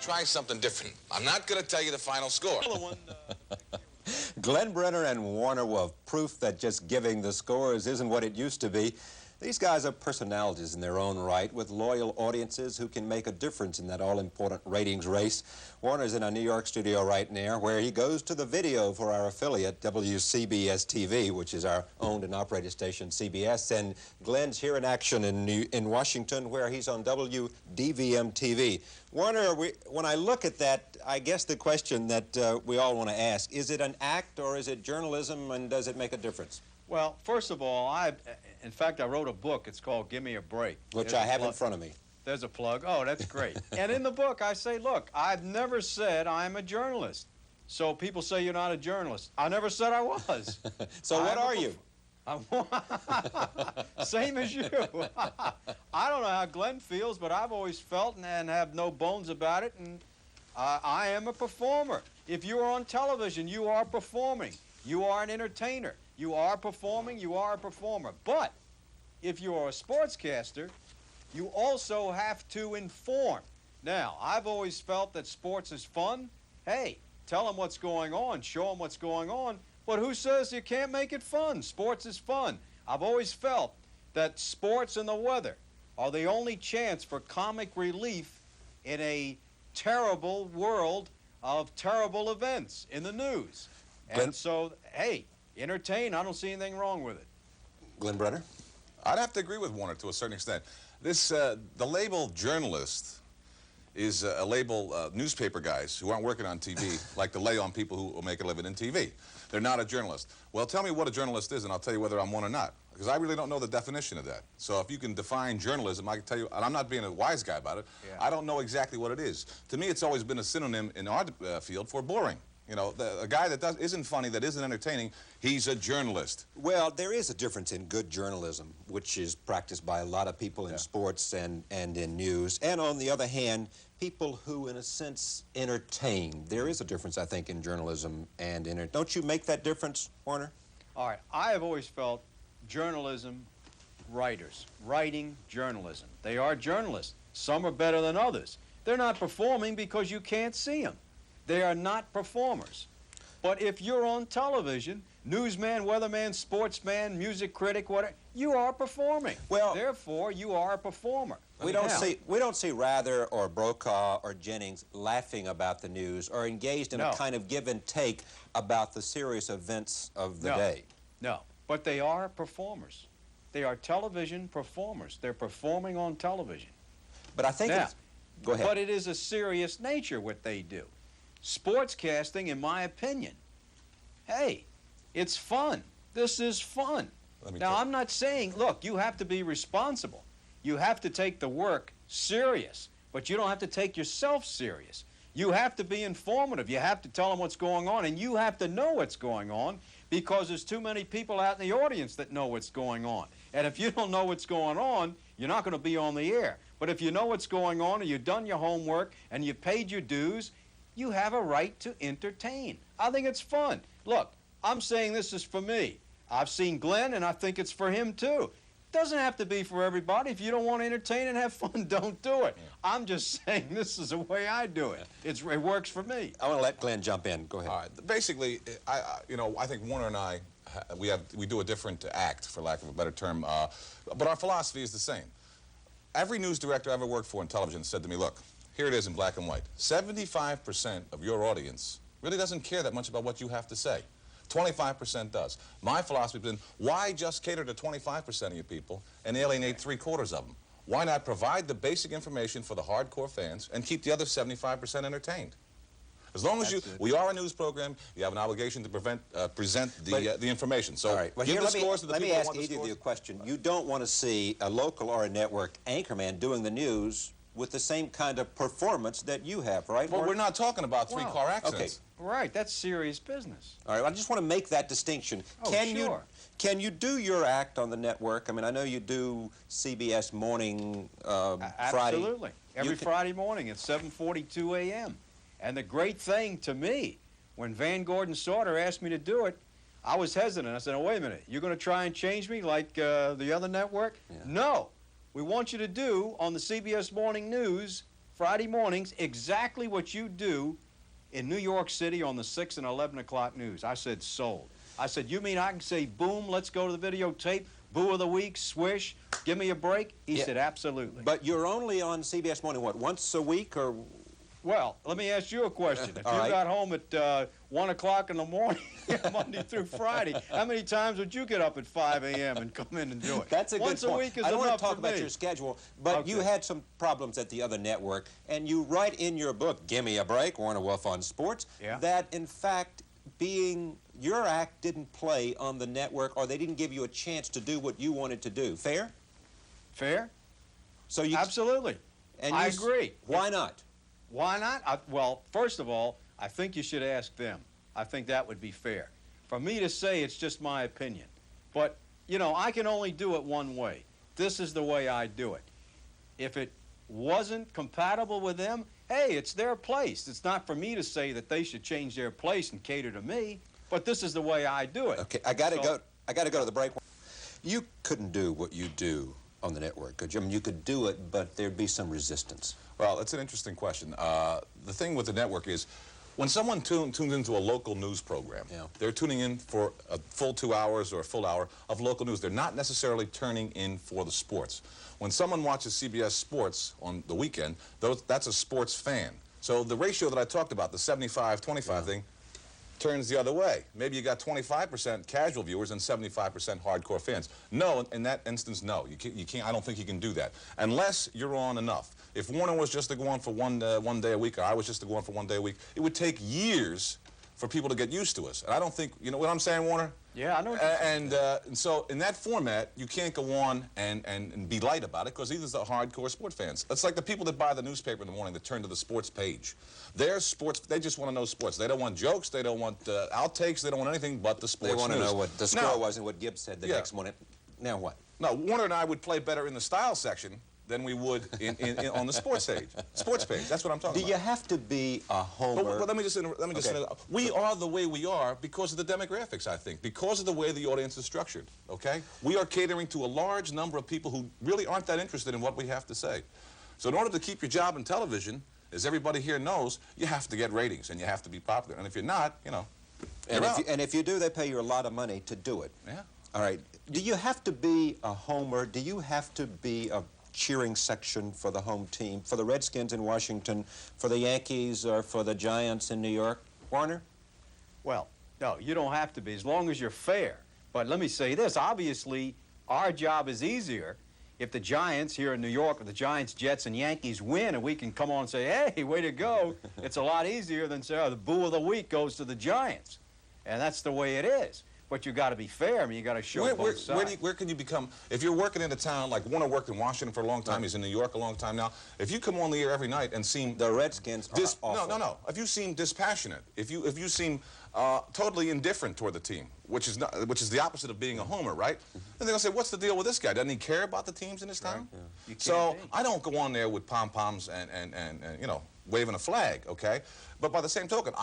try something different. I'm not going to tell you the final score. Glenn Brenner and Warner were proof that just giving the scores isn't what it used to be. These guys are personalities in their own right with loyal audiences who can make a difference in that all-important ratings race. Warner's in our New York studio right now where he goes to the video for our affiliate, WCBS-TV, which is our owned and operated station, CBS. And Glenn's here in action in Washington where he's on WDVM-TV. Warner, when I look at that, I guess the question that we all want to ask, is it an act or is it journalism, and does it make a difference? Well, first of all, in fact, I wrote a book. It's called Give Me a Break. Which I have in front of me. There's a plug. Oh, that's great. And in the book, I say, look, I've never said I'm a journalist. So people say you're not a journalist. I never said I was. So what are you? Same as you. I don't know how Glenn feels, but I've always felt and have no bones about it, and I am a performer. If you are on television, you are performing. You are an entertainer. You are performing, you are a performer. But if you are a sportscaster, you also have to inform. Now, I've always felt that sports is fun. Hey, tell them what's going on, show them what's going on. But who says you can't make it fun? Sports is fun. I've always felt that sports and the weather are the only chance for comic relief in a terrible world of terrible events in the news. And so, hey, entertain, I don't see anything wrong with it. Glenn Brenner? I'd have to agree with Warner to a certain extent. The label journalist is a label newspaper guys who aren't working on TV like to lay on people who will make a living in TV. They're not a journalist. Well, tell me what a journalist is, and I'll tell you whether I'm one or not, because I really don't know the definition of that. So if you can define journalism, I can tell you, and I'm not being a wise guy about it, I don't know exactly what it is. To me, it's always been a synonym in our field for boring. You know, a guy that isn't funny, that isn't entertaining, he's a journalist. Well, there is a difference in good journalism, which is practiced by a lot of people in sports and in news. And on the other hand, people who, in a sense, entertain. There is a difference, I think, in journalism and entertainment. Don't you make that difference, Warner? All right. I have always felt journalism, writers, writing journalism. They are journalists. Some are better than others. They're not performing because you can't see them. They are not performers. But if you're on television, newsman, weatherman, sportsman, music critic, whatever, you are performing. Well, therefore, you are a performer. We don't see Rather or Brokaw or Jennings laughing about the news or engaged in a kind of give and take about the serious events of the day. No, but they are performers. They are television performers. They're performing on television. But I think go ahead. But it is a serious nature what they do. Sportscasting, in my opinion, hey, it's fun. This is fun. Now, I'm not saying, look, you have to be responsible. You have to take the work serious, but you don't have to take yourself serious. You have to be informative. You have to tell them what's going on, and you have to know what's going on because there's too many people out in the audience that know what's going on. And if you don't know what's going on, you're not going to be on the air. But if you know what's going on and you've done your homework and you paid your dues, you have a right to entertain. I think it's fun. Look, I'm saying this is for me. I've seen Glenn, and I think it's for him, too. Doesn't have to be for everybody. If you don't want to entertain and have fun, don't do it. I'm just saying this is the way I do it. It works for me. I want to let Glenn jump in. Go ahead. All right. Basically, I think Warner and I, we do a different act, for lack of a better term, but our philosophy is the same. Every news director I ever worked for in television said to me, look, here it is in black and white. 75% of your audience really doesn't care that much about what you have to say. 25% does. My philosophy has been, why just cater to 25% of you people and alienate 3/4 of them? Why not provide the basic information for the hardcore fans and keep the other 75% entertained? As long as we are a news program, you have an obligation to present the information. So, all right. Well, give the scores to the people who want the scores. Let me ask either of you a question. You don't want to see a local or a network anchorman doing the news with the same kind of performance that you have, right? Well, we're not talking about three-car accidents. Okay. Right, that's serious business. All right, I just want to make that distinction. Oh, sure. Can you do your act on the network? I mean, I know you do CBS morning Friday. Absolutely. Every Friday morning at 7:42 a.m. And the great thing to me, when Van Gordon Sauter asked me to do it, I was hesitant. I said, oh, wait a minute, you're going to try and change me like the other network? Yeah. No. We want you to do on the CBS Morning News Friday mornings, exactly what you do in New York City on the 6 and 11 o'clock news. I said, sold. I said, you mean I can say, boom, let's go to the videotape, boo of the week, swish, give me a break? He said, absolutely. But you're only on CBS Morning, what, once a week or? Well, let me ask you a question. If you got home at 1 o'clock in the morning, Monday through Friday, how many times would you get up at 5 a.m. and come in and do it? That's a good Once point. a week is I don't want enough to talk for about me. your schedule, but you had some problems at the other network, and you write in your book, Gimme a Break, Warner Wolf on Sports, that in fact being your act didn't play on the network, or they didn't give you a chance to do what you wanted to do. Fair? Fair? So you Absolutely. And I agree. Why not? Why not? Well, first of all, I think you should ask them. I think that would be fair. For me to say it's just my opinion. But, you know, I can only do it one way. This is the way I do it. If it wasn't compatible with them, hey, it's their place. It's not for me to say that they should change their place and cater to me, but this is the way I do it. Okay, I got to go to the break. You couldn't do what you do on the network, could you? I mean, you could do it, but there'd be some resistance. Well, that's an interesting question. The thing with the network is, when someone tunes into a local news program, they're tuning in for a full 2 hours or a full hour of local news. They're not necessarily turning in for the sports. When someone watches CBS Sports on the weekend, that's a sports fan. So the ratio that I talked about, the 75-25 thing, turns the other way. Maybe you got 25% casual viewers and 75% hardcore fans. No, in that instance, no. You can't. I don't think you can do that unless you're on enough. If Warner was just to go on for one day a week, or I was just to go on for 1 day a week, it would take years for people to get used to us. And I don't think, you know what I'm saying, Warner? Yeah, I know what you're saying. And so in that format, you can't go on and be light about it, because these are the hardcore sport fans. It's like the people that buy the newspaper in the morning that turn to the sports page. They're sports, they just want to know sports. They don't want jokes, they don't want outtakes, they don't want anything but the sports news. They want to know what the score was and what Gibbs said the next morning. Now what? No, Warner and I would play better in the style section than we would on the sports page. Sports page, that's what I'm talking about. Do you have to be a homer? But let me just we are the way we are because of the demographics, I think, because of the way the audience is structured, okay? We are catering to a large number of people who really aren't that interested in what we have to say. So in order to keep your job in television, as everybody here knows, you have to get ratings and you have to be popular. And if you're not, you know, and if you do, they pay you a lot of money to do it. Yeah. All right. Do you have to be a homer? Do you have to be a cheering section for the home team, for the Redskins in Washington, for the Yankees, or for the Giants in New York? Warner? Well, no, you don't have to be, as long as you're fair. But let me say this, obviously, our job is easier if the Giants here in New York, or the Giants, Jets, and Yankees win, and we can come on and say, hey, way to go. It's a lot easier than say, oh, the boo of the week goes to the Giants. And that's the way it is. But you got to be fair. I mean, you got to show both sides. Where can you become, if you're working in a town, like Warner worked in Washington for a long time, he's in New York a long time now, if you come on the air every night and seem... The Redskins are awful. No. If you seem dispassionate, if you seem totally indifferent toward the team, which is the opposite of being a homer, right? And they're going to say, what's the deal with this guy? Doesn't he care about the teams in his town? Right. Yeah. So I don't go on there with pom-poms and you know, waving a flag, okay? But by the same token,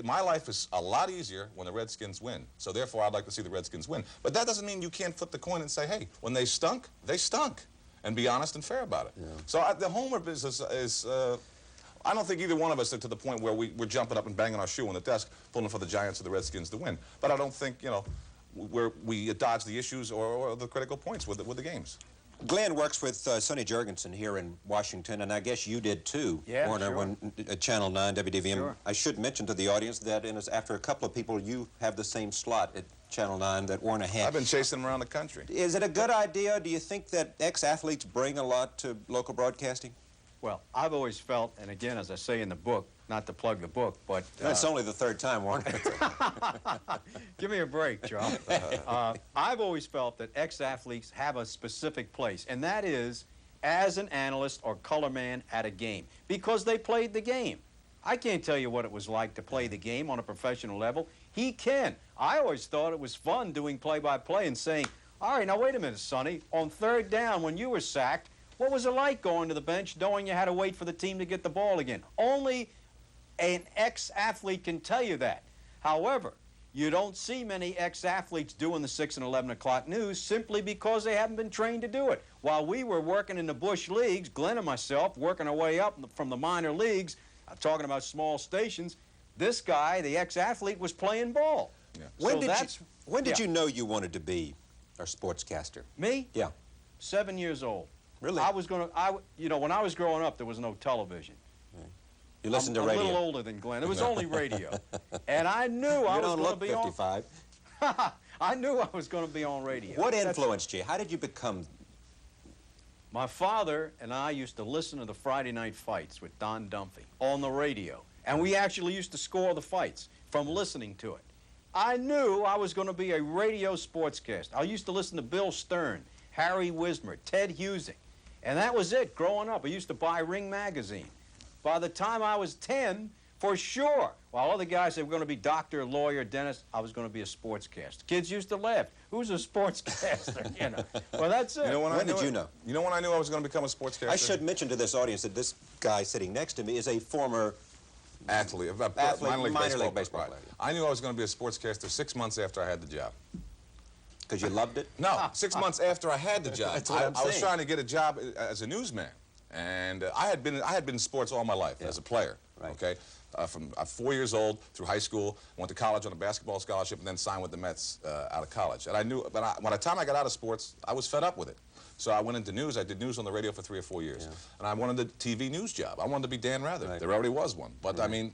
my life is a lot easier when the Redskins win. So therefore, I'd like to see the Redskins win. But that doesn't mean you can't flip the coin and say, hey, when they stunk, they stunk. And be honest and fair about it. Yeah. So the homer business is... I don't think either one of us are to the point where we're jumping up and banging our shoe on the desk, pulling for the Giants or the Redskins to win. But I don't think, you know, we dodge the issues or the critical points with the games. Glenn works with Sonny Jurgensen here in Washington, and I guess you did too, Warner, sure. when at Channel 9, WDVM. Sure. I should mention to the audience that after a couple of people, you have the same slot at Channel 9 that Warner had. I've been chasing them around the country. Is it a good idea? Do you think that ex-athletes bring a lot to local broadcasting? Well, I've always felt, and again, as I say in the book, not to plug the book, but... That's only the third time, Warner. Give me a break, Joe. I've always felt that ex-athletes have a specific place, and that is as an analyst or color man at a game, because they played the game. I can't tell you what it was like to play the game on a professional level. He can. I always thought it was fun doing play-by-play and saying, all right, now wait a minute, Sonny, on third down when you were sacked, what was it like going to the bench knowing you had to wait for the team to get the ball again? Only an ex-athlete can tell you that. However, you don't see many ex-athletes doing the 6 and 11 o'clock news simply because they haven't been trained to do it. While we were working in the Bush leagues, Glenn and myself, working our way up from the minor leagues, talking about small stations, this guy, the ex-athlete, was playing ball. Yeah. When did you know you wanted to be a sportscaster? Me? Yeah. 7 years old. Really? I was going to, you know, when I was growing up, there was no television. You listened to I'm radio. a little older than Glenn. It was only radio. And I knew I was going to be 55. on. I knew I was going to be on radio. What influenced you? How did you become? My father and I used to listen to the Friday night fights with Don Dunphy on the radio. And we actually used to score the fights from listening to it. I knew I was going to be a radio sportscaster. I used to listen to Bill Stern, Harry Wismer, Ted Husing. And that was it growing up. I used to buy Ring magazine. By the time I was 10, for sure, while other guys said we're going to be doctor, lawyer, dentist, I was going to be a sportscaster. Kids used to laugh. Who's a sportscaster? You know. Well, that's it. You know When did you know? You know when I knew I was going to become a sportscaster? I should mention to this audience that this guy sitting next to me is a former athlete, minor league baseball player. I knew I was going to be a sportscaster 6 months after I had the job. Because you loved it? No, 6 months after I had the job. That's what I'm I was saying. trying to get a job as a newsman, and I had been in sports all my life as a player. Right. Okay, from 4 years old through high school, went to college on a basketball scholarship, and then signed with the Mets out of college. And I knew, but by the time I got out of sports, I was fed up with it. So I went into news. I did news on the radio for 3 or 4 years, and I wanted a TV news job. I wanted to be Dan Rather. Right. There already was one, but I mean,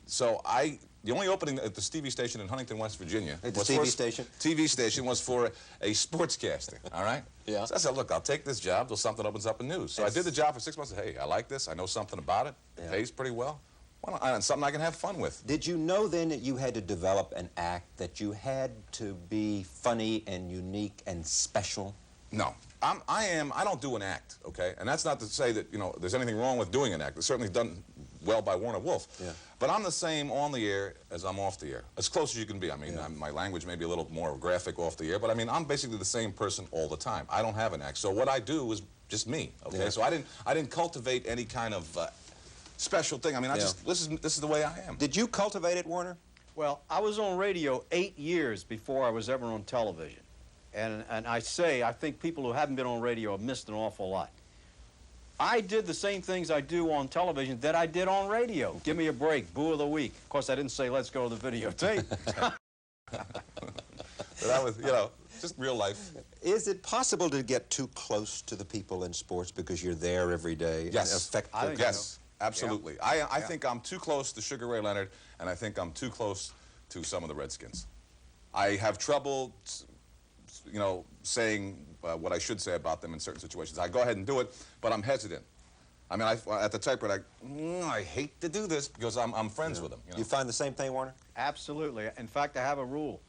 the only opening at the Stevie station in Huntington, West Virginia. At the TV station? TV station was for a sportscasting, all right? Yeah. So I said, look, I'll take this job till something opens up in news. So I did the job for 6 months. Hey, I like this. I know something about it. It pays pretty well. Why not? And something I can have fun with. Did you know then that you had to develop an act, that you had to be funny and unique and special? No. I don't do an act, okay? And that's not to say that, you know, there's anything wrong with doing an act. It's certainly done well by Warner Wolf. Yeah. But I'm the same on the air as I'm off the air. As close as you can be. I mean, my language may be a little more graphic off the air, but I mean, I'm basically the same person all the time. I don't have an act. So what I do is just me, okay? Yeah. So I didn't cultivate any kind of special thing. I mean, this is the way I am. Did you cultivate it, Warner? Well, I was on radio 8 years before I was ever on television. And I think people who haven't been on radio have missed an awful lot. I did the same things I do on television that I did on radio. Give me a break, boo of the week. Of course, I didn't say, let's go to the videotape. But that was, you know, just real life. Is it possible to get too close to the people in sports because you're there every day? Yes. Yes, absolutely. Yeah. I think I'm too close to Sugar Ray Leonard, and I think I'm too close to some of the Redskins. I have trouble, you know, saying what I should say about them in certain situations. I go ahead and do it, but I'm hesitant. I mean, at the typewriter, I hate to do this because I'm friends with them. You know? You find the same thing, Warner? Absolutely. In fact, I have a rule.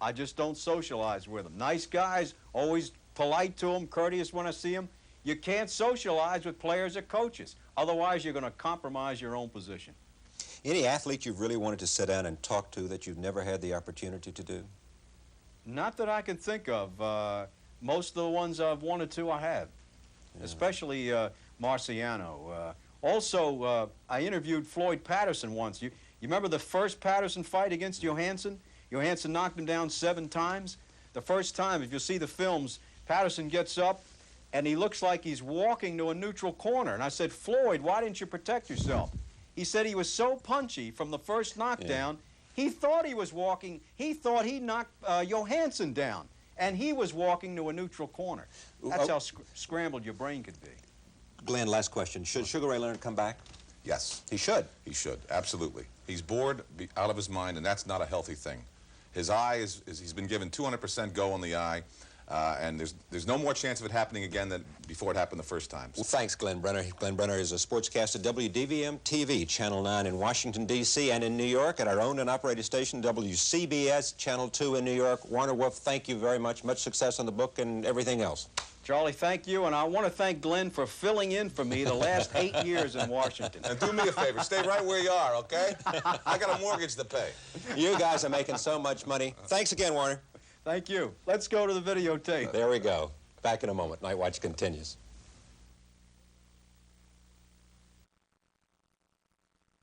I just don't socialize with them. Nice guys, always polite to them, courteous when I see them. You can't socialize with players or coaches. Otherwise, you're going to compromise your own position. Any athlete you've really wanted to sit down and talk to that you've never had the opportunity to do? Not that I can think of. Most of the ones I've wanted to, I have. Especially Marciano. Also, I interviewed Floyd Patterson once. You remember the first Patterson fight against Johansson? Johansson knocked him down 7 times. The first time, if you see the films, Patterson gets up and he looks like he's walking to a neutral corner. And I said, Floyd, why didn't you protect yourself? He said he was so punchy from the first knockdown, he thought he was walking, he thought he knocked Johansson down. And he was walking to a neutral corner. That's how scrambled your brain could be. Glenn, last question. Should Sugar Ray Leonard come back? Yes. He should. He should, absolutely. He's bored out of his mind, and that's not a healthy thing. His eye he's been given 200% go on the eye, and there's no more chance of it happening again than before it happened the first time. Well, thanks, Glenn Brenner. Glenn Brenner is a sportscaster at WDVM TV, Channel 9 in Washington, D.C., and in New York at our owned and operated station, WCBS, Channel 2 in New York. Warner Wolf, thank you very much. Much success on the book and everything else. Charlie, thank you, and I want to thank Glenn for filling in for me the last 8 years in Washington. And do me a favor, stay right where you are, okay? I got a mortgage to pay. You guys are making so much money. Thanks again, Warner. Thank you. Let's go to the videotape. There we go. Back in a moment. Nightwatch continues.